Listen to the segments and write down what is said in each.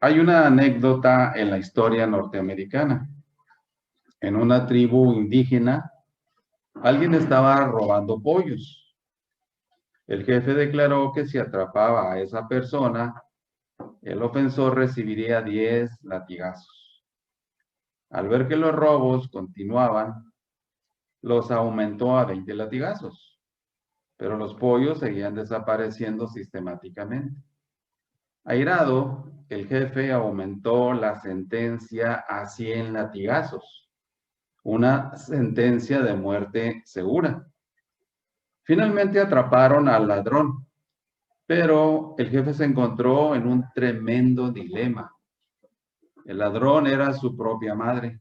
Hay una anécdota en la historia norteamericana. En una tribu indígena, alguien estaba robando pollos. El jefe declaró que si atrapaba a esa persona, el ofensor recibiría 10 latigazos. Al ver que los robos continuaban, los aumentó a 20 latigazos, pero los pollos seguían desapareciendo sistemáticamente. Airado, el jefe aumentó la sentencia a 100 latigazos, una sentencia de muerte segura. Finalmente atraparon al ladrón, pero el jefe se encontró en un tremendo dilema. El ladrón era su propia madre.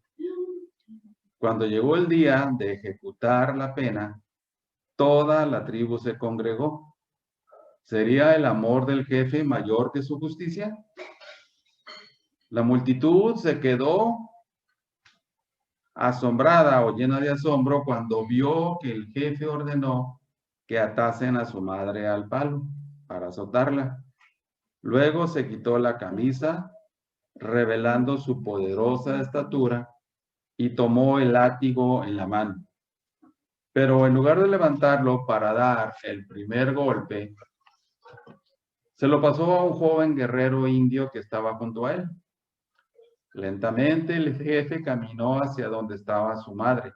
Cuando llegó el día de ejecutar la pena, toda la tribu se congregó. ¿Sería el amor del jefe mayor que su justicia? La multitud se quedó asombrada o llena de asombro cuando vio que el jefe ordenó que atasen a su madre al palo para azotarla. Luego se quitó la camisa, revelando su poderosa estatura, y tomó el látigo en la mano. Pero en lugar de levantarlo para dar el primer golpe, se lo pasó a un joven guerrero indio que estaba junto a él. Lentamente el jefe caminó hacia donde estaba su madre.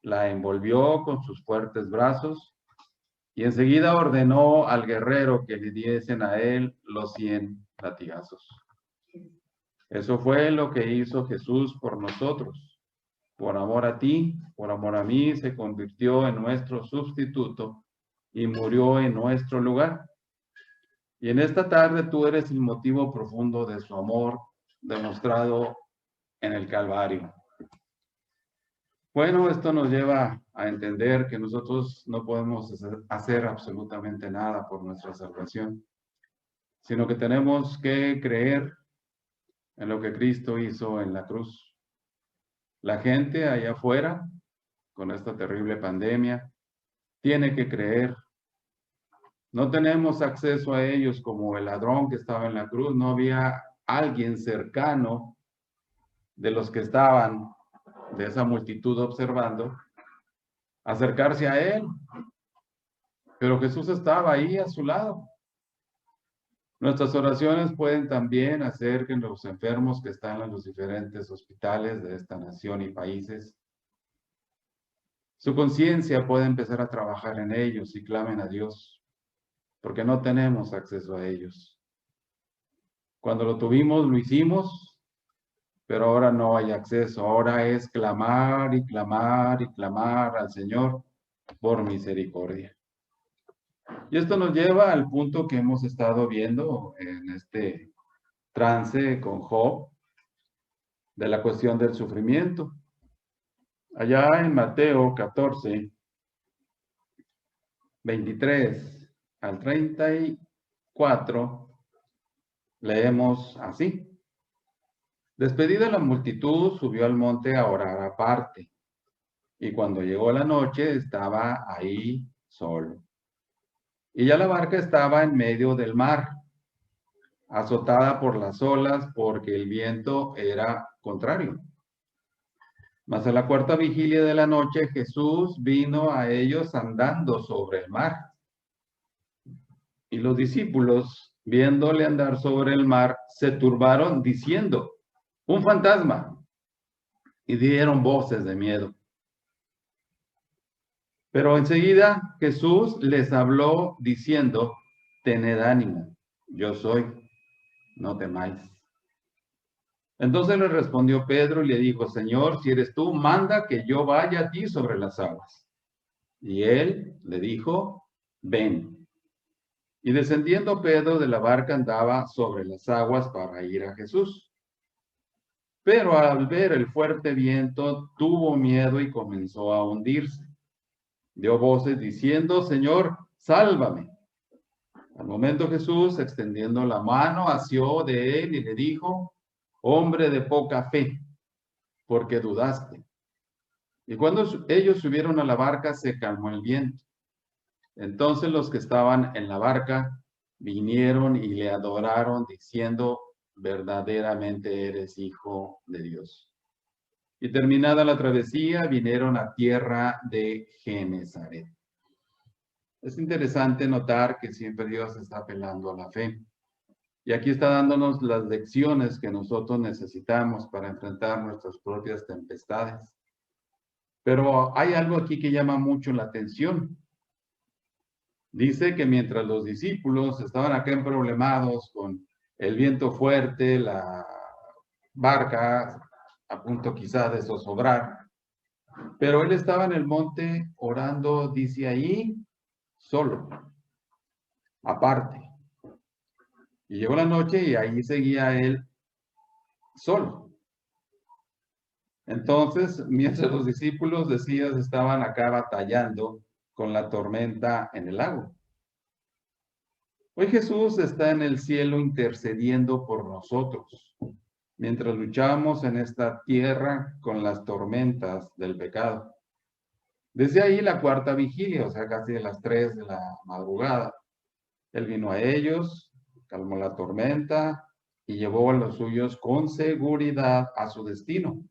La envolvió con sus fuertes brazos y enseguida ordenó al guerrero que le diesen a él los 100 latigazos. Eso fue lo que hizo Jesús por nosotros. Por amor a ti, por amor a mí, se convirtió en nuestro sustituto y murió en nuestro lugar. Y en esta tarde tú eres el motivo profundo de su amor demostrado en el Calvario. Bueno, esto nos lleva a entender que nosotros no podemos hacer absolutamente nada por nuestra salvación, sino que tenemos que creer en lo que Cristo hizo en la cruz. La gente allá afuera, con esta terrible pandemia, tiene que creer. No tenemos acceso a ellos como el ladrón que estaba en la cruz. No había alguien cercano de los que estaban, de esa multitud observando, acercarse a él. Pero Jesús estaba ahí a su lado. Nuestras oraciones pueden también hacer que los enfermos que están en los diferentes hospitales de esta nación y países, su conciencia puede empezar a trabajar en ellos y clamen a Dios, porque no tenemos acceso a ellos. Cuando lo tuvimos, lo hicimos, pero ahora no hay acceso. Ahora es clamar y clamar y clamar al Señor por misericordia. Y esto nos lleva al punto que hemos estado viendo en este trance con Job, de la cuestión del sufrimiento. Allá en Mateo 14, 23 al 34, leemos así. Despedida la multitud, subió al monte a orar aparte, y cuando llegó la noche estaba ahí solo. Y ya la barca estaba en medio del mar, azotada por las olas porque el viento era contrario. Mas a la cuarta vigilia de la noche Jesús vino a ellos andando sobre el mar. Y los discípulos, viéndole andar sobre el mar, se turbaron diciendo, ¡un fantasma! Y dieron voces de miedo. Pero enseguida Jesús les habló diciendo, tened ánimo, yo soy, no temáis. Entonces le respondió Pedro y le dijo, Señor, si eres tú, manda que yo vaya a ti sobre las aguas. Y él le dijo, ven. Y descendiendo Pedro de la barca andaba sobre las aguas para ir a Jesús. Pero al ver el fuerte viento, tuvo miedo y comenzó a hundirse. Dio voces diciendo, Señor, sálvame. Al momento Jesús, extendiendo la mano, asió de él y le dijo, hombre de poca fe, ¿por qué dudaste? Y cuando ellos subieron a la barca, se calmó el viento. Entonces los que estaban en la barca vinieron y le adoraron, diciendo, verdaderamente eres hijo de Dios. Y terminada la travesía, vinieron a tierra de Genesaret. Es interesante notar que siempre Dios está apelando a la fe. Y aquí está dándonos las lecciones que nosotros necesitamos para enfrentar nuestras propias tempestades. Pero hay algo aquí que llama mucho la atención. Dice que mientras los discípulos estaban acá emproblemados con el viento fuerte, la barca a punto quizá de zozobrar, pero él estaba en el monte orando, dice ahí, solo, aparte. Y llegó la noche y ahí seguía él solo. Entonces, mientras los discípulos, decías, estaban acá batallando con la tormenta en el lago. Hoy Jesús está en el cielo intercediendo por nosotros, mientras luchamos en esta tierra con las tormentas del pecado. Desde ahí la cuarta vigilia, o sea, casi de las 3 de la madrugada. Él vino a ellos, calmó la tormenta y llevó a los suyos con seguridad a su destino.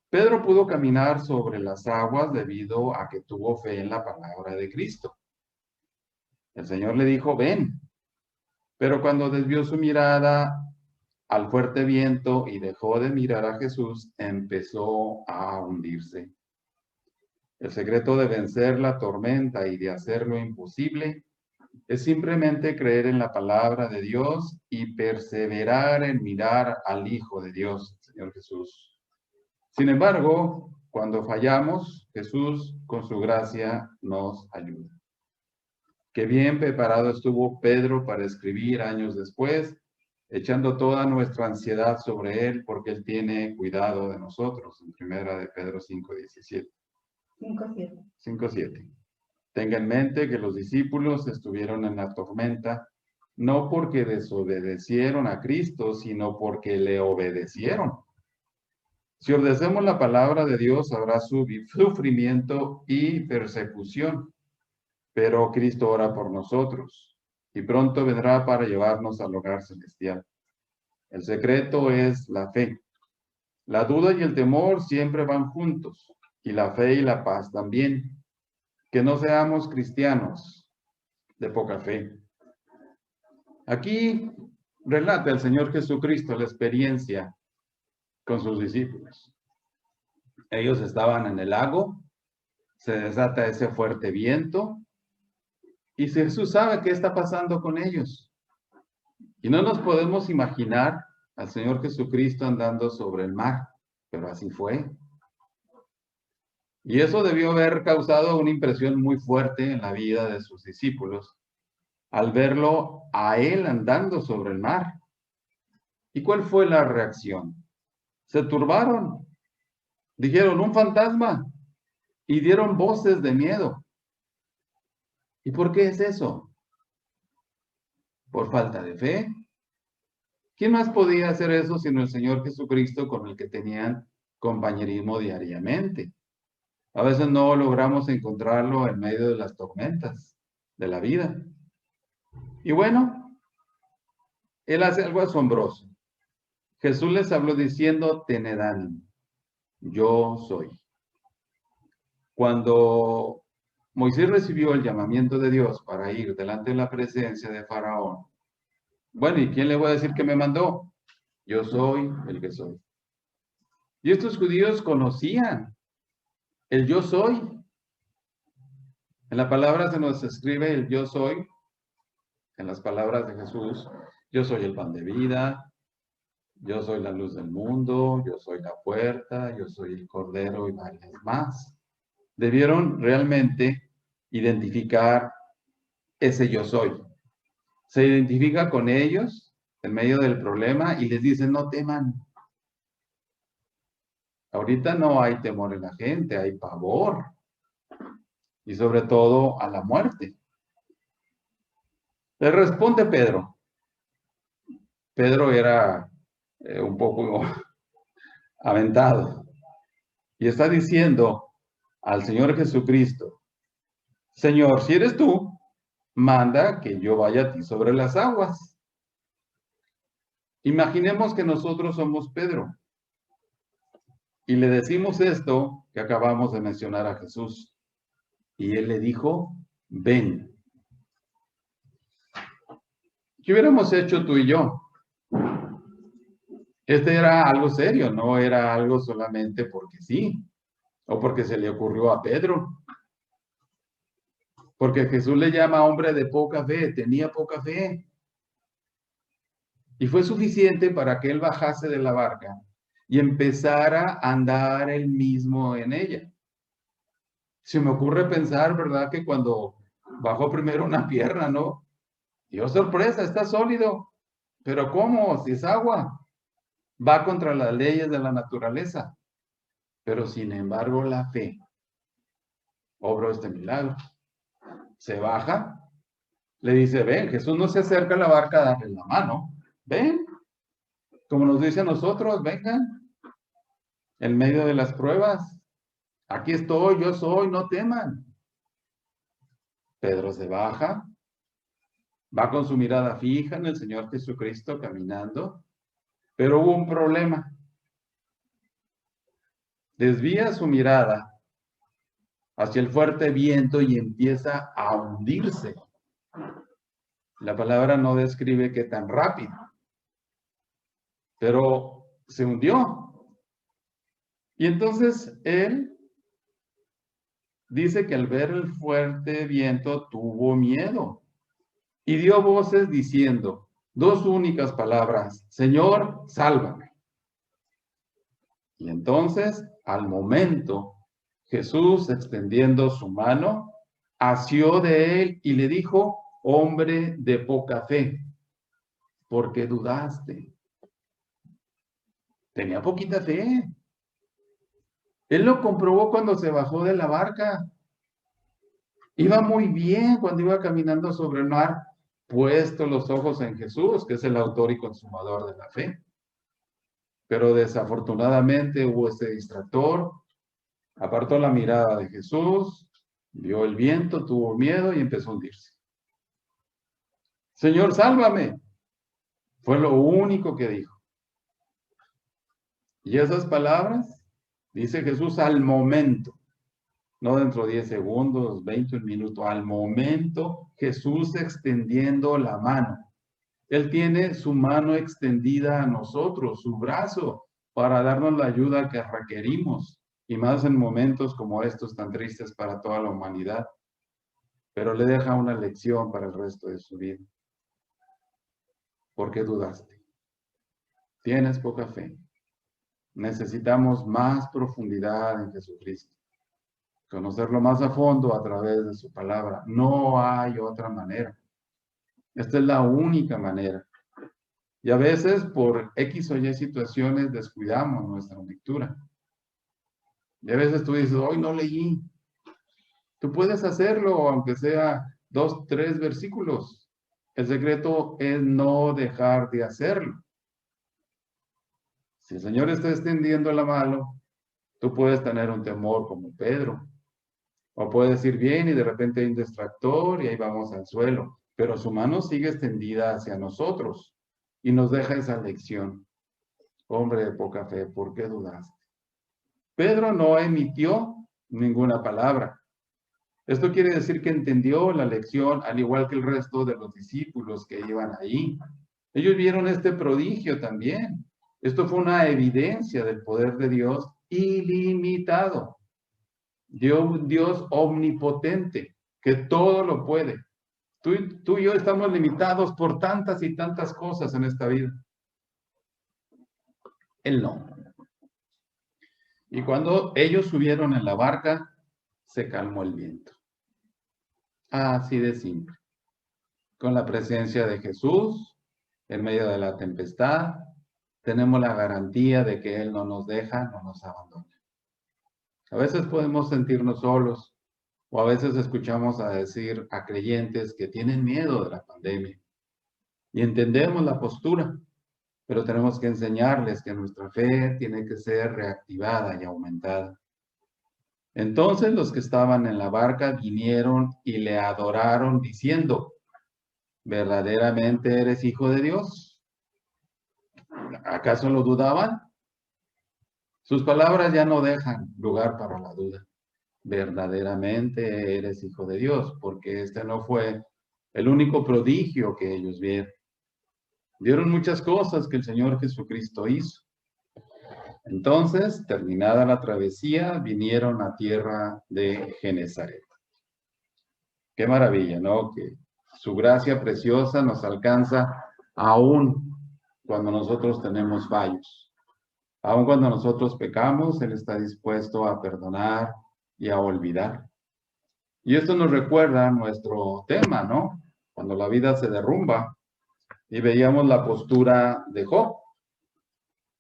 Pedro pudo caminar sobre las aguas debido a que tuvo fe en la palabra de Cristo. El Señor le dijo, ven. Pero cuando desvió su mirada al fuerte viento y dejó de mirar a Jesús, empezó a hundirse. El secreto de vencer la tormenta y de hacer lo imposible es simplemente creer en la palabra de Dios y perseverar en mirar al Hijo de Dios, Señor Jesús. Sin embargo, cuando fallamos, Jesús con su gracia nos ayuda. Qué bien preparado estuvo Pedro para escribir años después, echando toda nuestra ansiedad sobre él, porque él tiene cuidado de nosotros, en primera de Pedro 5:17. 5:7. 5:7. Tenga en mente que los discípulos estuvieron en la tormenta, no porque desobedecieron a Cristo, sino porque le obedecieron. Si obedecemos la palabra de Dios, habrá sufrimiento y persecución, pero Cristo ora por nosotros y pronto vendrá para llevarnos al hogar celestial. El secreto es la fe. La duda y el temor siempre van juntos, y la fe y la paz también. Que no seamos cristianos de poca fe. Aquí relata el Señor Jesucristo la experiencia con sus discípulos. Ellos estaban en el lago, se desata ese fuerte viento, y Jesús sabe qué está pasando con ellos. Y no nos podemos imaginar al Señor Jesucristo andando sobre el mar, pero así fue. Y eso debió haber causado una impresión muy fuerte en la vida de sus discípulos, al verlo a él andando sobre el mar. ¿Y cuál fue la reacción? Se turbaron, dijeron un fantasma y dieron voces de miedo. ¿Y por qué es eso? ¿Por falta de fe? ¿Quién más podía hacer eso sino el Señor Jesucristo con el que tenían compañerismo diariamente? A veces no logramos encontrarlo en medio de las tormentas de la vida. Y bueno, Él hace algo asombroso. Jesús les habló diciendo, tened ánimo, yo soy. Cuando Moisés recibió el llamamiento de Dios para ir delante de la presencia de Faraón, bueno, ¿y quién le voy a decir que me mandó? Yo soy el que soy. Y estos judíos conocían el yo soy. En la palabra se nos escribe el yo soy, en las palabras de Jesús, yo soy el pan de vida, yo soy la luz del mundo, yo soy la puerta, yo soy el cordero y varias más. Debieron realmente identificar ese yo soy. Se identifica con ellos en medio del problema y les dice, no teman. Ahorita no hay temor en la gente, hay pavor. Y sobre todo a la muerte. Le responde Pedro. Pedro era un poco aventado. Y está diciendo al Señor Jesucristo, Señor, si eres tú, manda que yo vaya a ti sobre las aguas. Imaginemos que nosotros somos Pedro y le decimos esto que acabamos de mencionar a Jesús. Y él le dijo, ven. ¿Qué hubiéramos hecho tú y yo? Este era algo serio, no era algo solamente porque sí, o porque se le ocurrió a Pedro. Porque Jesús le llama hombre de poca fe, tenía poca fe. Y fue suficiente para que él bajase de la barca y empezara a andar él mismo en ella. Se me ocurre pensar, ¿verdad? Que cuando bajó primero una pierna, ¿no? Y oh, sorpresa, está sólido. Pero ¿cómo? Si es agua. Va contra las leyes de la naturaleza. Pero sin embargo, la fe obró este milagro. Se baja, le dice, ven, Jesús no se acerca a la barca a darle la mano. Ven, como nos dice a nosotros, vengan, en medio de las pruebas. Aquí estoy, yo soy, no teman. Pedro se baja, va con su mirada fija en el Señor Jesucristo caminando, pero hubo un problema. Desvía su mirada hacia el fuerte viento y empieza a hundirse. La palabra no describe qué tan rápido, pero se hundió. Y entonces él dice que al ver el fuerte viento tuvo miedo y dio voces diciendo dos únicas palabras, Señor, sálvame. Y entonces, al momento, Jesús, extendiendo su mano, asió de él y le dijo, hombre de poca fe, ¿por qué dudaste? Tenía poquita fe. Él lo comprobó cuando se bajó de la barca. Iba muy bien cuando iba caminando sobre el mar, puesto los ojos en Jesús, que es el autor y consumador de la fe. Pero desafortunadamente hubo este distractor, apartó la mirada de Jesús, vio el viento, tuvo miedo y empezó a hundirse. Señor, sálvame. Fue lo único que dijo. Y esas palabras, dice Jesús, al momento, no dentro de 10 segundos, 20, un minuto, al momento, Jesús extendiendo la mano. Él tiene su mano extendida a nosotros, su brazo, para darnos la ayuda que requerimos, y más en momentos como estos tan tristes para toda la humanidad. Pero le deja una lección para el resto de su vida. ¿Por qué dudaste? Tienes poca fe. Necesitamos más profundidad en Jesucristo. Conocerlo más a fondo a través de su palabra. No hay otra manera. Esta es la única manera. Y a veces por X o Y situaciones descuidamos nuestra lectura. Y a veces tú dices, hoy no leí. Tú puedes hacerlo, aunque sea 2, 3 versículos. El secreto es no dejar de hacerlo. Si el Señor está extendiendo la mano, tú puedes tener un temor como Pedro. O puedes ir bien y de repente hay un distractor y ahí vamos al suelo. Pero su mano sigue extendida hacia nosotros y nos deja esa lección. Hombre de poca fe, ¿por qué dudaste? Pedro no emitió ninguna palabra. Esto quiere decir que entendió la lección al igual que el resto de los discípulos que iban ahí. Ellos vieron este prodigio también. Esto fue una evidencia del poder de Dios ilimitado. Dios omnipotente, que todo lo puede. Tú y yo estamos limitados por tantas y tantas cosas en esta vida. Él no. Y cuando ellos subieron en la barca, se calmó el viento. Así de simple. Con la presencia de Jesús, en medio de la tempestad, tenemos la garantía de que Él no nos deja, no nos abandona. A veces podemos sentirnos solos, o a veces escuchamos a decir a creyentes que tienen miedo de la pandemia. Y entendemos la postura, pero tenemos que enseñarles que nuestra fe tiene que ser reactivada y aumentada. Entonces los que estaban en la barca vinieron y le adoraron diciendo, ¿verdaderamente eres hijo de Dios? ¿Acaso lo dudaban? Sus palabras ya no dejan lugar para la duda. Verdaderamente eres hijo de Dios, porque este no fue el único prodigio que ellos vieron. Vieron muchas cosas que el Señor Jesucristo hizo. Entonces, terminada la travesía, vinieron a tierra de Genezaret. Qué maravilla, ¿no? Que su gracia preciosa nos alcanza aún cuando nosotros tenemos fallos. Aún cuando nosotros pecamos, Él está dispuesto a perdonar y a olvidar. Y esto nos recuerda nuestro tema, ¿no? Cuando la vida se derrumba y veíamos la postura de Job.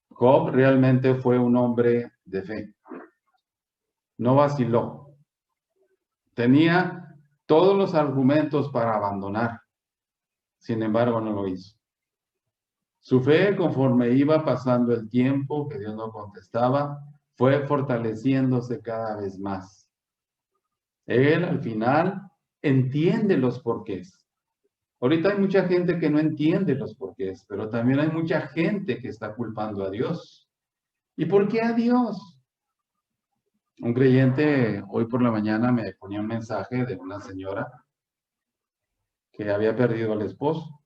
Job realmente fue un hombre de fe. No vaciló. Tenía todos los argumentos para abandonar. Sin embargo, no lo hizo. Su fe, conforme iba pasando el tiempo que Dios no contestaba, fue fortaleciéndose cada vez más. Él, al final, entiende los porqués. Ahorita hay mucha gente que no entiende los porqués, pero también hay mucha gente que está culpando a Dios. ¿Y por qué a Dios? Un creyente hoy por la mañana me ponía un mensaje de una señora que había perdido al esposo.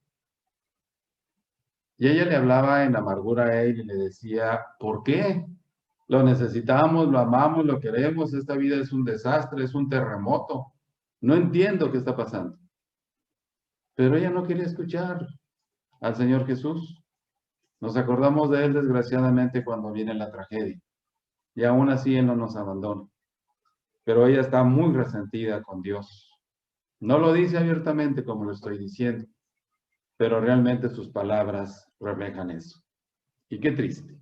Y ella le hablaba en amargura a él y le decía, ¿por qué? Lo necesitamos, lo amamos, lo queremos, esta vida es un desastre, es un terremoto. No entiendo qué está pasando. Pero ella no quería escuchar al Señor Jesús. Nos acordamos de Él desgraciadamente cuando viene la tragedia. Y aún así Él no nos abandona. Pero ella está muy resentida con Dios. No lo dice abiertamente como lo estoy diciendo, pero realmente sus palabras reflejan eso. Y qué triste.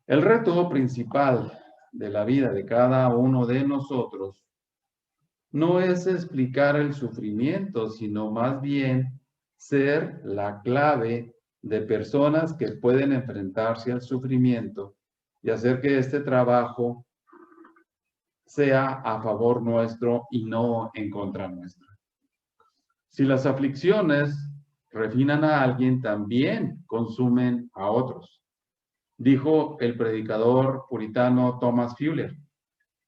El reto principal de la vida de cada uno de nosotros no es explicar el sufrimiento, sino más bien ser la clave de personas que pueden enfrentarse al sufrimiento y hacer que este trabajo sea a favor nuestro y no en contra nuestra. Si las aflicciones refinan a alguien, también consumen a otros. Dijo el predicador puritano Thomas Fuller,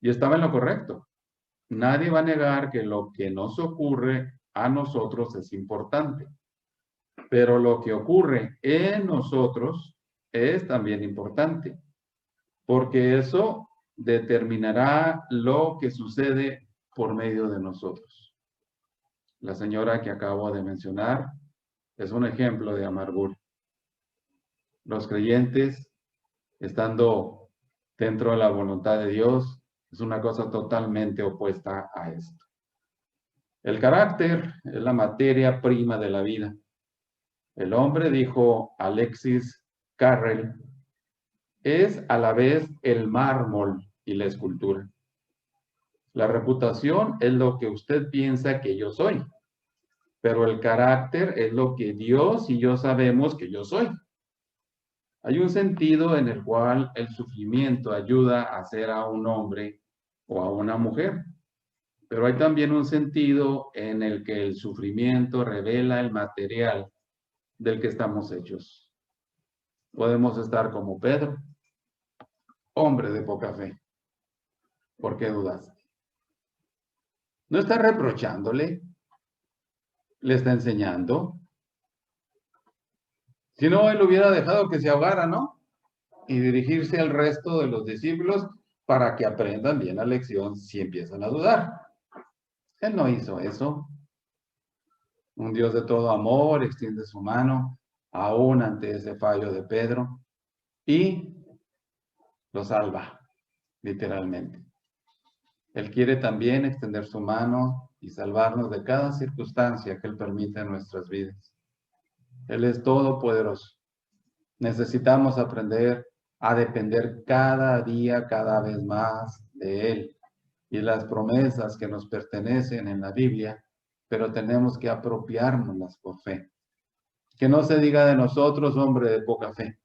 y estaba en lo correcto. Nadie va a negar que lo que nos ocurre a nosotros es importante, pero lo que ocurre en nosotros es también importante, porque eso determinará lo que sucede por medio de nosotros. La señora que acabo de mencionar es un ejemplo de amargura. Los creyentes, estando dentro de la voluntad de Dios, es una cosa totalmente opuesta a esto. El carácter es la materia prima de la vida. El hombre, dijo Alexis Carrel, es a la vez el mármol y la escultura. La reputación es lo que usted piensa que yo soy, pero el carácter es lo que Dios y yo sabemos que yo soy. Hay un sentido en el cual el sufrimiento ayuda a hacer a un hombre o a una mujer, pero hay también un sentido en el que el sufrimiento revela el material del que estamos hechos. Podemos estar como Pedro, hombre de poca fe. ¿Por qué dudaste? No está reprochándole, le está enseñando. Si no, él hubiera dejado que se ahogara, ¿no? Y dirigirse al resto de los discípulos para que aprendan bien la lección si empiezan a dudar. Él no hizo eso. Un Dios de todo amor extiende su mano aún ante ese fallo de Pedro y lo salva, literalmente. Él quiere también extender su mano y salvarnos de cada circunstancia que Él permite en nuestras vidas. Él es todopoderoso. Necesitamos aprender a depender cada día, cada vez más de Él y las promesas que nos pertenecen en la Biblia, pero tenemos que apropiárnoslas por fe. Que no se diga de nosotros, hombre de poca fe.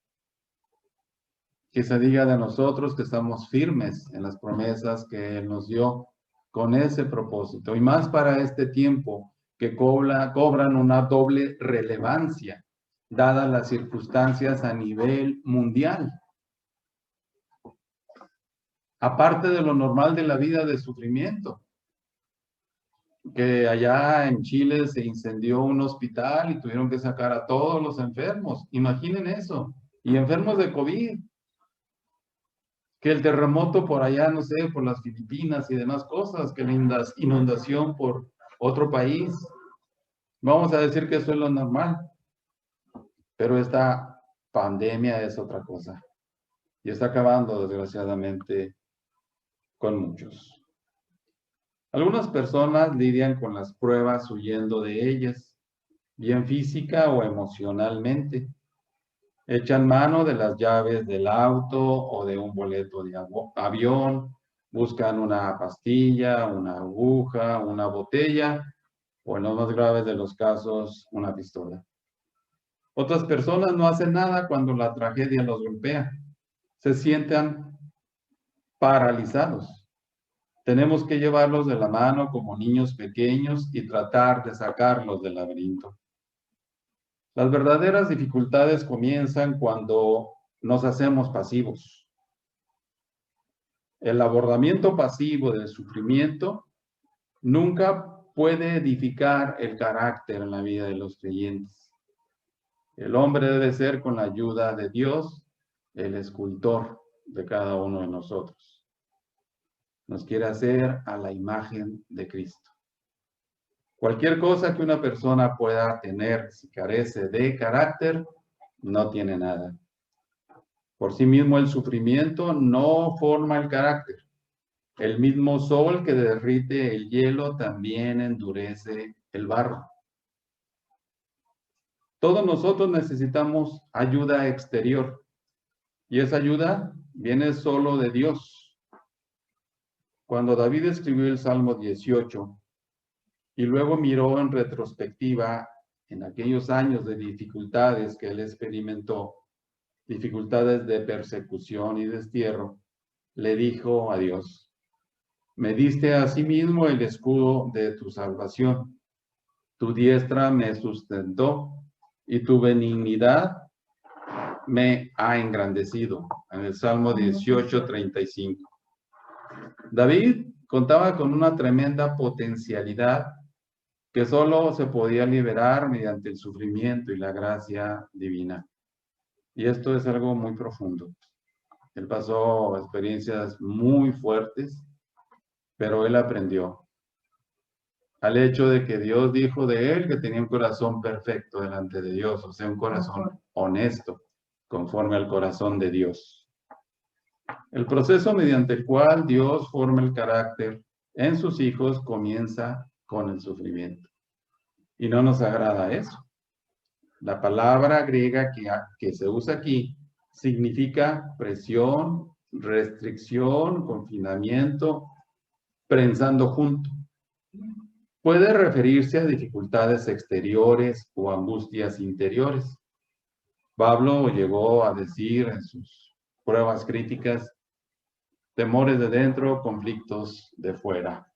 Que se diga de nosotros que estamos firmes en las promesas que Él nos dio con ese propósito. Y más para este tiempo que cobran una doble relevancia. dadas las circunstancias a nivel mundial. Aparte de lo normal de la vida de sufrimiento, que allá en Chile se incendió un hospital y tuvieron que sacar a todos los enfermos. Imaginen eso. Y enfermos de COVID. Que el terremoto por allá, no sé, por las Filipinas y demás cosas, que la inundación por otro país. Vamos a decir que eso es lo normal. Pero esta pandemia es otra cosa. Y está acabando, desgraciadamente, con muchos. Algunas personas lidian con las pruebas huyendo de ellas, bien física o emocionalmente. Echan mano de las llaves del auto o de un boleto de avión, buscan una pastilla, una aguja, una botella o en los más graves de los casos, una pistola. Otras personas no hacen nada cuando la tragedia los golpea. Se sienten paralizados. Tenemos que llevarlos de la mano como niños pequeños y tratar de sacarlos del laberinto. Las verdaderas dificultades comienzan cuando nos hacemos pasivos. El abordamiento pasivo del sufrimiento nunca puede edificar el carácter en la vida de los creyentes. El hombre debe ser, con la ayuda de Dios, el escultor de cada uno de nosotros. Nos quiere hacer a la imagen de Cristo. Cualquier cosa que una persona pueda tener, si carece de carácter, no tiene nada. Por sí mismo el sufrimiento no forma el carácter. El mismo sol que derrite el hielo también endurece el barro. Todos nosotros necesitamos ayuda exterior. Y esa ayuda viene solo de Dios. Cuando David escribió el Salmo 18 y luego miró en retrospectiva en aquellos años de dificultades que él experimentó, dificultades de persecución y destierro, le dijo a Dios: me diste a sí mismo el escudo de tu salvación, tu diestra me sustentó y tu benignidad me ha engrandecido. En el Salmo 18:35. David contaba con una tremenda potencialidad que solo se podía liberar mediante el sufrimiento y la gracia divina. Y esto es algo muy profundo. Él pasó experiencias muy fuertes, pero él aprendió al hecho de que Dios dijo de él que tenía un corazón perfecto delante de Dios, o sea, un corazón honesto, conforme al corazón de Dios. El proceso mediante el cual Dios forma el carácter en sus hijos comienza con el sufrimiento. Y no nos agrada eso. La palabra griega que se usa aquí significa presión, restricción, confinamiento, prensando junto. Puede referirse a dificultades exteriores o angustias interiores. Pablo llegó a decir en sus pruebas críticas: temores de dentro, conflictos de fuera.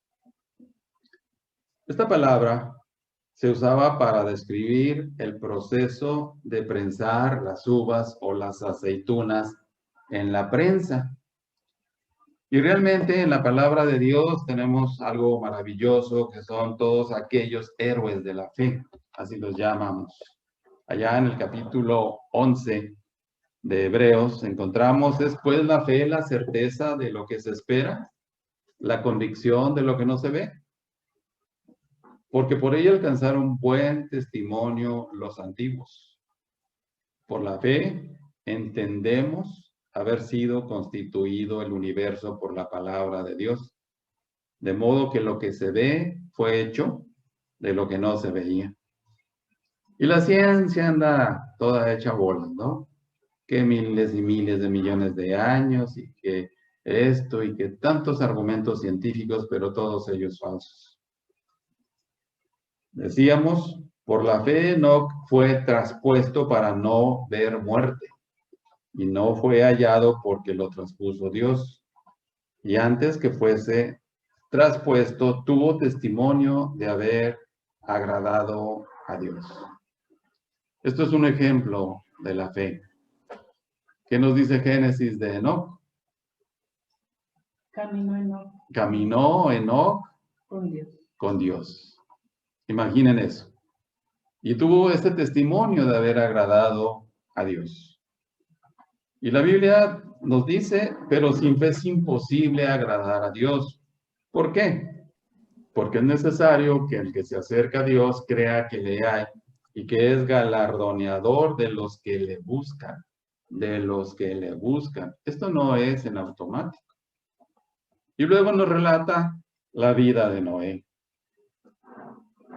Esta palabra se usaba para describir el proceso de prensar las uvas o las aceitunas en la prensa. Y realmente en la palabra de Dios tenemos algo maravilloso, que son todos aquellos héroes de la fe, así los llamamos. Allá en el capítulo 11 de Hebreos encontramos después la fe, la certeza de lo que se espera, la convicción de lo que no se ve, porque por ella alcanzaron buen testimonio los antiguos. Por la fe entendemos haber sido constituido el universo por la palabra de Dios, de modo que lo que se ve fue hecho de lo que no se veía. Y la ciencia anda toda hecha bolas, ¿no? Que miles y miles de millones de años y que esto y que tantos argumentos científicos, pero todos ellos falsos. Decíamos, por la fe Enoc fue traspuesto para no ver muerte, y no fue hallado porque lo traspuso Dios. Y antes que fuese traspuesto, tuvo testimonio de haber agradado a Dios. Esto es un ejemplo de la fe. ¿Qué nos dice Génesis de Enoc? Caminó Enoc con Dios. Imaginen eso. Y tuvo este testimonio de haber agradado a Dios. Y la Biblia nos dice, pero sin fe es imposible agradar a Dios. ¿Por qué? Porque es necesario que el que se acerca a Dios crea que le hay y que es galardoneador de los que le buscan, de los que le buscan. Esto no es en automático. Y luego nos relata la vida de Noé.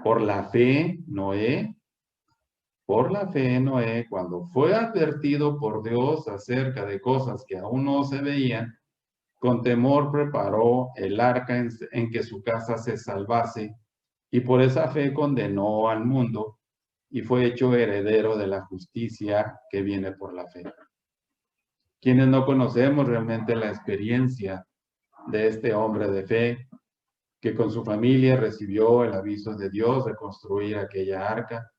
Por la fe, Noé, cuando fue advertido por Dios acerca de cosas que aún no se veían, con temor preparó el arca en que su casa se salvase, y por esa fe condenó al mundo y fue hecho heredero de la justicia que viene por la fe. Quienes no conocemos realmente la experiencia de este hombre de fe, que con su familia recibió el aviso de Dios de construir aquella arca,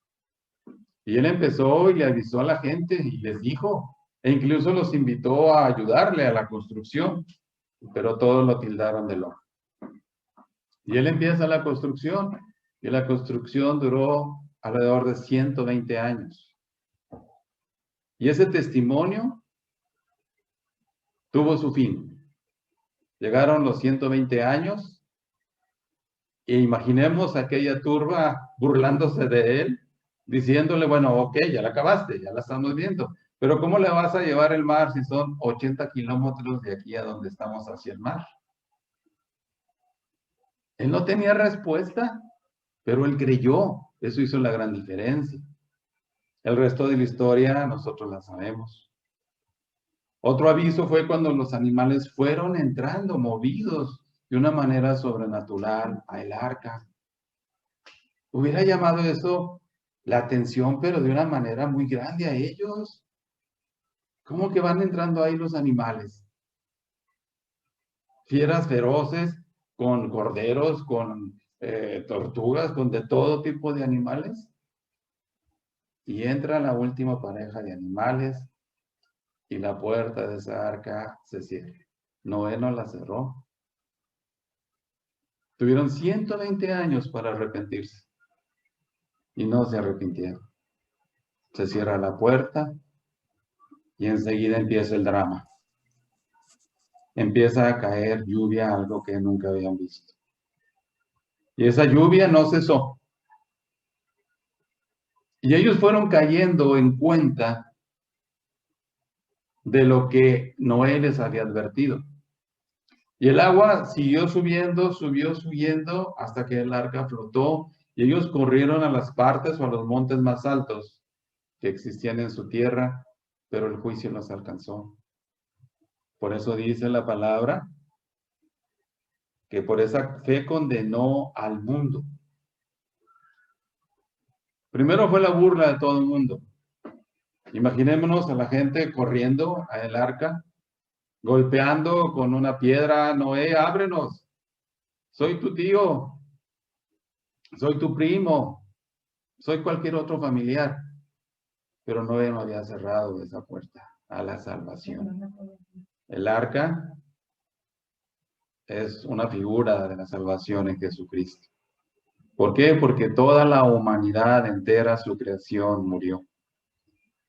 y él empezó y le avisó a la gente y les dijo, e incluso los invitó a ayudarle a la construcción, pero todos lo tildaron de loco. Y él empieza la construcción, y la construcción duró alrededor de 120 años. Y ese testimonio tuvo su fin. Llegaron los 120 años, e imaginemos aquella turba burlándose de él, diciéndole, bueno, ok, ya la acabaste, ya la estamos viendo, pero ¿cómo le vas a llevar el mar si son 80 kilómetros de aquí a donde estamos hacia el mar? Él no tenía respuesta, pero él creyó. Eso hizo la gran diferencia. El resto de la historia nosotros la sabemos. Otro aviso fue cuando los animales fueron entrando, movidos de una manera sobrenatural al arca. Hubiera llamado eso la atención, pero de una manera muy grande a ellos. ¿Cómo que van entrando ahí los animales? Fieras feroces, con corderos, con tortugas, con de todo tipo de animales. Y entra la última pareja de animales y la puerta de esa arca se cierra. Noé no la cerró. Tuvieron 120 años para arrepentirse y no se arrepintieron. Se cierra la puerta y enseguida empieza el drama. Empieza a caer lluvia, algo que nunca habían visto. Y esa lluvia no cesó. Y ellos fueron cayendo en cuenta de lo que Noé les había advertido. Y el agua siguió subiendo, subió subiendo hasta que el arca flotó y ellos corrieron a las partes o a los montes más altos que existían en su tierra, pero el juicio los alcanzó. Por eso dice la palabra que por esa fe condenó al mundo. Primero fue la burla de todo el mundo. Imaginémonos a la gente corriendo al arca, golpeando con una piedra, Noé, ábrenos, soy tu tío, soy tu primo, soy cualquier otro familiar. Pero Noé no había cerrado esa puerta a la salvación. El arca es una figura de la salvación en Jesucristo. ¿Por qué? Porque toda la humanidad entera, su creación, murió.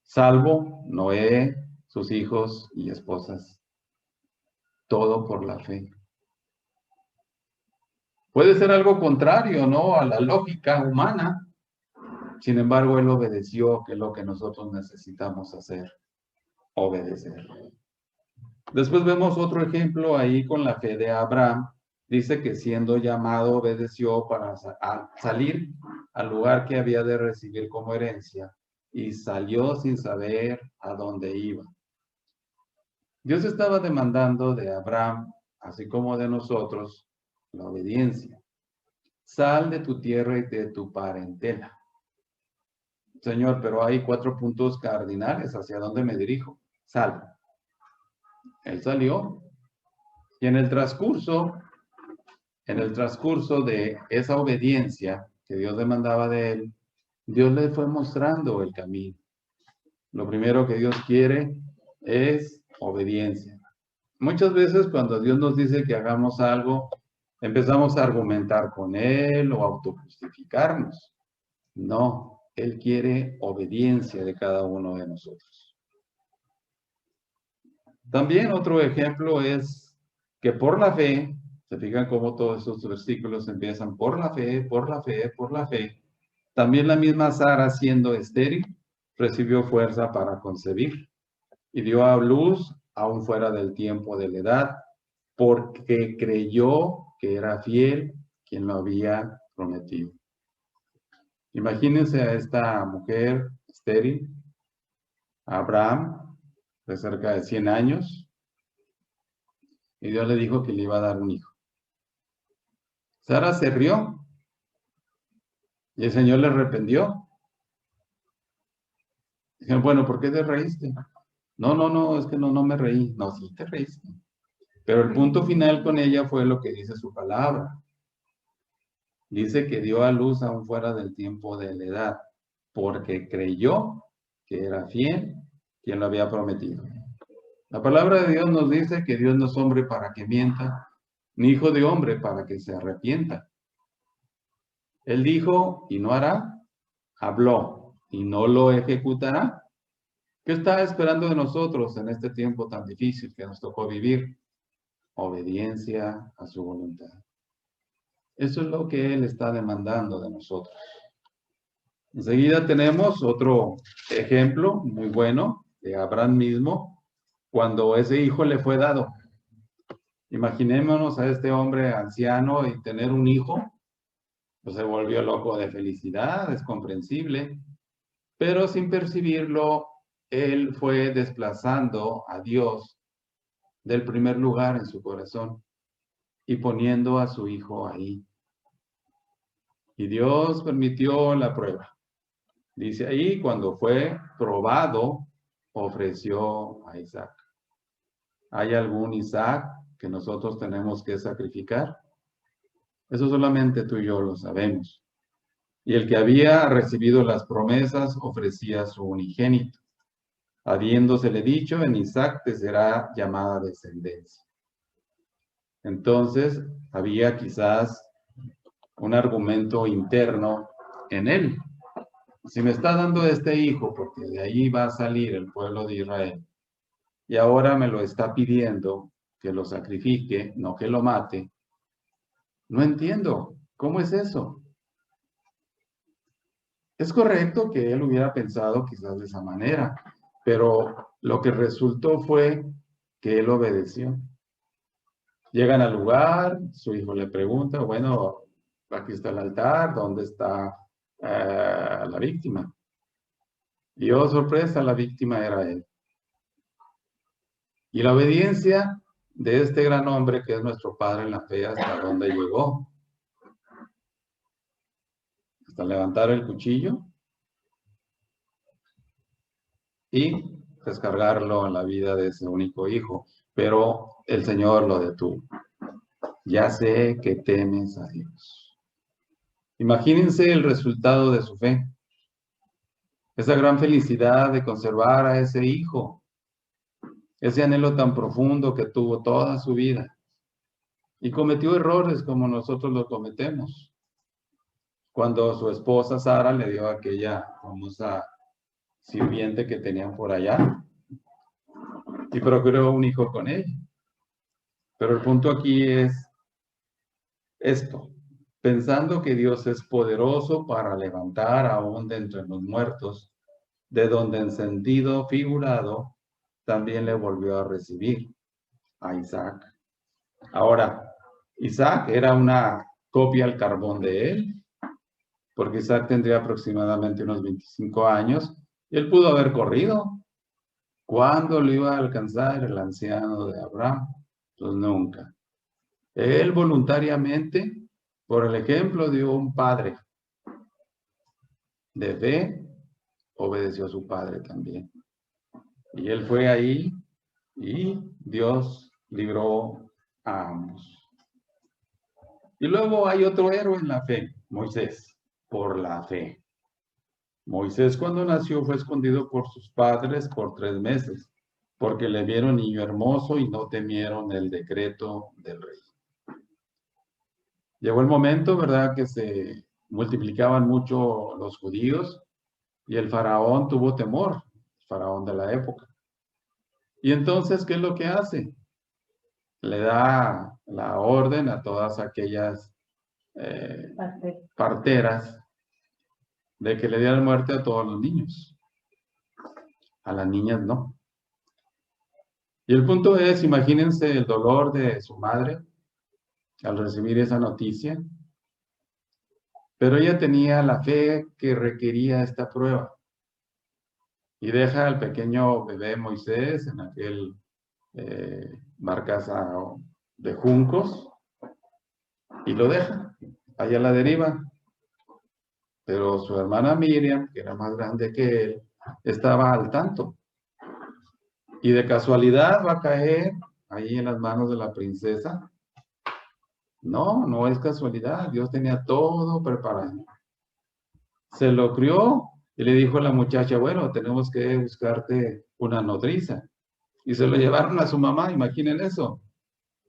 Salvo Noé, sus hijos y esposas. Todo por la fe. Puede ser algo contrario, ¿no? A la lógica humana. Sin embargo, él obedeció, que es lo que nosotros necesitamos hacer. Obedecer. Después vemos otro ejemplo ahí con la fe de Abraham. Dice que siendo llamado obedeció para salir al lugar que había de recibir como herencia y salió sin saber a dónde iba. Dios estaba demandando de Abraham, así como de nosotros, la obediencia. Sal de tu tierra y de tu parentela. Señor, pero hay 4 puntos cardinales. ¿Hacia dónde me dirijo? Sal. Él salió y en el transcurso de esa obediencia que Dios demandaba de él, Dios le fue mostrando el camino. Lo primero que Dios quiere es obediencia. Muchas veces cuando Dios nos dice que hagamos algo, empezamos a argumentar con Él o autojustificarnos. No, Él quiere obediencia de cada uno de nosotros. También otro ejemplo es que por la fe, se fijan cómo todos esos versículos empiezan por la fe, por la fe, por la fe. También la misma Sara, siendo estéril, recibió fuerza para concebir y dio a luz aún fuera del tiempo de la edad, porque creyó que era fiel quien lo había prometido. Imagínense a esta mujer estéril, a Abraham, de cerca de 100 años, y Dios le dijo que le iba a dar un hijo. Sara se rió y el Señor le arrepintió. Dijeron, bueno, ¿por qué te reíste? No, es que no me reí. No, sí te reíste. Pero el punto final con ella fue lo que dice su palabra. Dice que dio a luz aún fuera del tiempo de la edad, porque creyó que era fiel quien lo había prometido. La palabra de Dios nos dice que Dios no es hombre para que mienta, ni hijo de hombre para que se arrepienta. Él dijo y no hará, habló y no lo ejecutará. ¿Qué está esperando de nosotros en este tiempo tan difícil que nos tocó vivir? Obediencia a su voluntad. Eso es lo que Él está demandando de nosotros. Enseguida tenemos otro ejemplo muy bueno de Abraham mismo, cuando ese hijo le fue dado. Imaginémonos a este hombre anciano y tener un hijo, pues se volvió loco de felicidad, es comprensible, pero sin percibirlo, él fue desplazando a Dios del primer lugar en su corazón y poniendo a su hijo ahí. Y Dios permitió la prueba. Dice ahí, cuando fue probado, ofreció a Isaac. ¿Hay algún Isaac que nosotros tenemos que sacrificar? Eso solamente tú y yo lo sabemos. Y el que había recibido las promesas ofrecía su unigénito, habiéndosele dicho, en Isaac te será llamada descendencia. Entonces, había quizás un argumento interno en él. Si me está dando este hijo, porque de ahí va a salir el pueblo de Israel, y ahora me lo está pidiendo que lo sacrifique, no que lo mate, no entiendo. ¿Cómo es eso? Es correcto que él hubiera pensado quizás de esa manera, pero lo que resultó fue que él obedeció. Llegan al lugar, su hijo le pregunta, bueno, aquí está el altar, ¿dónde está la víctima? Y oh, sorpresa, la víctima era él. Y la obediencia de este gran hombre que es nuestro Padre en la fe, ¿hasta dónde llegó? Hasta levantar el cuchillo y descargarlo en la vida de ese único hijo. Pero el Señor lo detuvo. Ya sé que temes a Dios. Imagínense el resultado de su fe. Esa gran felicidad de conservar a ese hijo. Ese anhelo tan profundo que tuvo toda su vida. Y cometió errores como nosotros lo cometemos. Cuando su esposa Sara le dio a aquella famosa sirviente que tenían por allá y procuró un hijo con ella. Pero el punto aquí es esto, pensando que Dios es poderoso para levantar aún de entre los muertos, de donde en sentido figurado también le volvió a recibir a Isaac. Ahora, Isaac era una copia al carbón de él, porque Isaac tendría aproximadamente unos 25 años, y él pudo haber corrido. ¿Cuándo lo iba a alcanzar el anciano de Abraham? Pues nunca. Él voluntariamente, por el ejemplo de un padre de fe, obedeció a su padre también. Y él fue ahí y Dios libró a ambos. Y luego hay otro héroe en la fe, Moisés, por la fe. Moisés cuando nació fue escondido por sus padres por 3 meses, porque le vieron niño hermoso y no temieron el decreto del rey. Llegó el momento, ¿verdad?, que se multiplicaban mucho los judíos y el faraón tuvo temor, el faraón de la época. Y entonces, ¿qué es lo que hace? Le da la orden a todas aquellas parteras de que le dieran muerte a todos los niños. A las niñas no. Y el punto es, imagínense el dolor de su madre al recibir esa noticia, pero ella tenía la fe que requería esta prueba. Y deja al pequeño bebé Moisés en aquel barcaza de juncos y lo deja allá a la deriva. Pero su hermana Miriam, que era más grande que él, estaba al tanto. Y de casualidad va a caer ahí en las manos de la princesa. No, no es casualidad. Dios tenía todo preparado. Se lo crió y le dijo a la muchacha, bueno, tenemos que buscarte una nodriza. Y se lo llevaron a su mamá, imaginen eso.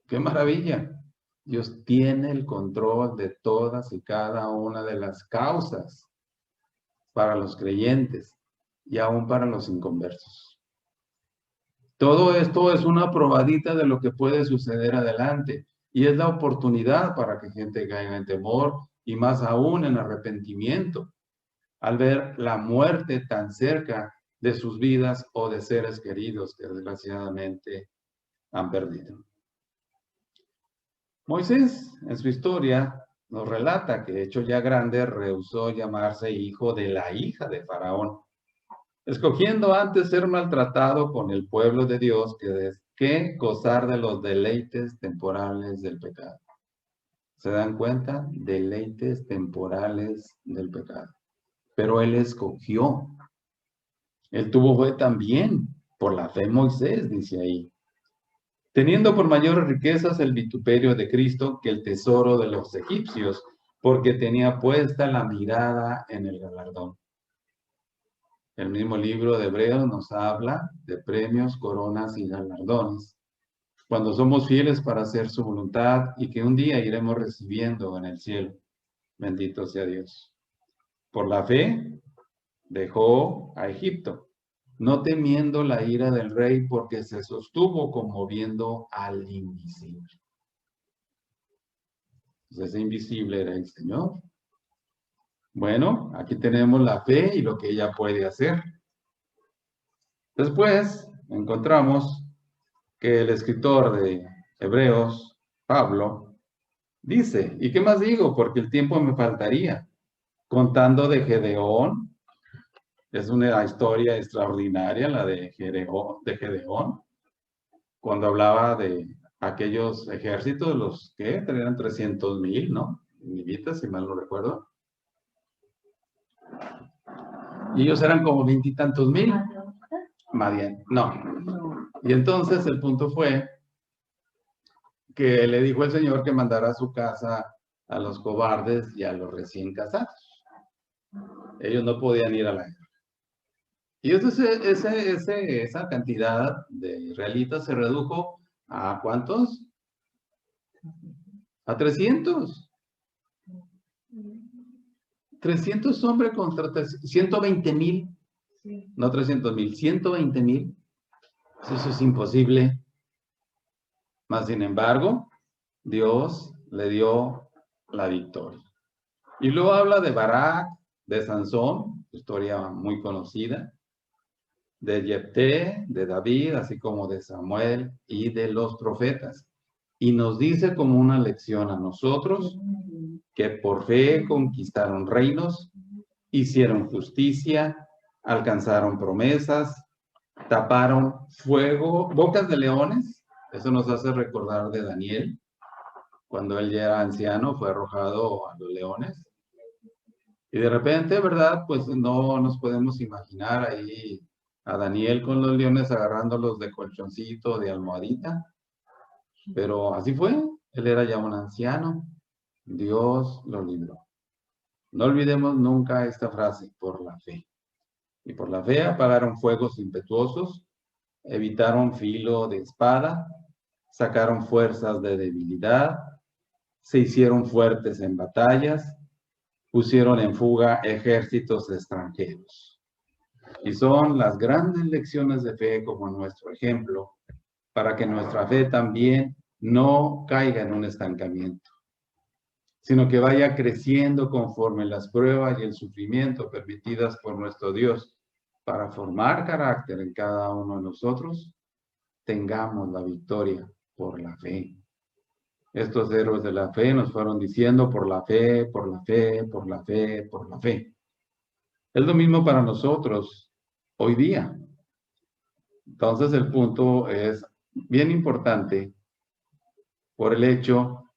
¡Qué maravilla! Dios tiene el control de todas y cada una de las causas para los creyentes y aún para los inconversos. Todo esto es una probadita de lo que puede suceder adelante y es la oportunidad para que gente caiga en temor y más aún en arrepentimiento al ver la muerte tan cerca de sus vidas o de seres queridos que desgraciadamente han perdido. Moisés, en su historia, nos relata que, hecho ya grande, rehusó llamarse hijo de la hija de Faraón, escogiendo antes ser maltratado con el pueblo de Dios que gozar de los deleites temporales del pecado. ¿Se dan cuenta? Deleites temporales del pecado. Pero él escogió. Él tuvo fe también por la fe en Moisés, dice ahí. Teniendo por mayores riquezas el vituperio de Cristo que el tesoro de los egipcios, porque tenía puesta la mirada en el galardón. El mismo libro de Hebreos nos habla de premios, coronas y galardones, cuando somos fieles para hacer su voluntad y que un día iremos recibiendo en el cielo. Bendito sea Dios. Por la fe dejó a Egipto, no temiendo la ira del rey, porque se sostuvo como viendo al invisible. Ese invisible era el Señor. Bueno, aquí tenemos la fe y lo que ella puede hacer. Después encontramos que el escritor de Hebreos, Pablo, dice, ¿y qué más digo? Porque el tiempo me faltaría. Contando de Gedeón, es una historia extraordinaria la de Gedeón, cuando hablaba de aquellos ejércitos, los que eran 300,000, ¿no? Nivitas, si mal no recuerdo. Y ellos eran como 20 y tantos mil. Madian, no. Y entonces el punto fue que le dijo el Señor que mandara a su casa a los cobardes y a los recién casados. Ellos no podían ir a la guerra. Y entonces esa cantidad de israelitas se redujo a ¿cuántos? A 300. 300 hombres contra 120,000. No 300,000, 120,000. Eso es imposible. Mas, sin embargo, Dios le dio la victoria. Y luego habla de Barak, de Sansón, historia muy conocida, de Jefté, de David, así como de Samuel y de los profetas. Y nos dice como una lección a nosotros que por fe conquistaron reinos, hicieron justicia, alcanzaron promesas, taparon fuego, bocas de leones. Eso nos hace recordar de Daniel, cuando él ya era anciano, fue arrojado a los leones. Y de repente, ¿verdad? Pues no nos podemos imaginar ahí a Daniel con los leones agarrándolos de colchoncito, de almohadita. Pero así fue. Él era ya un anciano. Dios lo libró. No olvidemos nunca esta frase, por la fe. Y por la fe apagaron fuegos impetuosos, evitaron filo de espada, sacaron fuerzas de debilidad, se hicieron fuertes en batallas, pusieron en fuga ejércitos extranjeros. Y son las grandes lecciones de fe como nuestro ejemplo, para que nuestra fe también no caiga en un estancamiento, sino que vaya creciendo conforme las pruebas y el sufrimiento permitidas por nuestro Dios para formar carácter en cada uno de nosotros, tengamos la victoria por la fe. Estos héroes de la fe nos fueron diciendo por la fe, por la fe, por la fe, por la fe. Es lo mismo para nosotros hoy día. Entonces el punto es bien importante por el hecho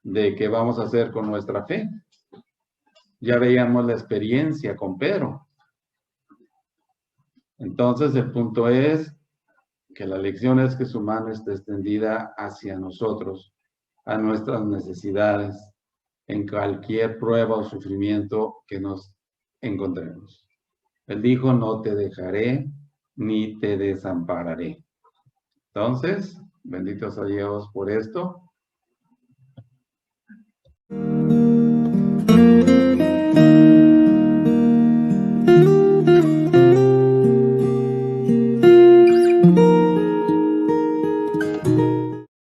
de qué vamos a hacer con nuestra fe. Ya veíamos la experiencia con Pedro. Entonces el punto es que la lección es que su mano esté extendida hacia nosotros, a nuestras necesidades, en cualquier prueba o sufrimiento que nos encontremos. Él dijo, no te dejaré ni te desampararé. Entonces, bendito sea Dios por esto.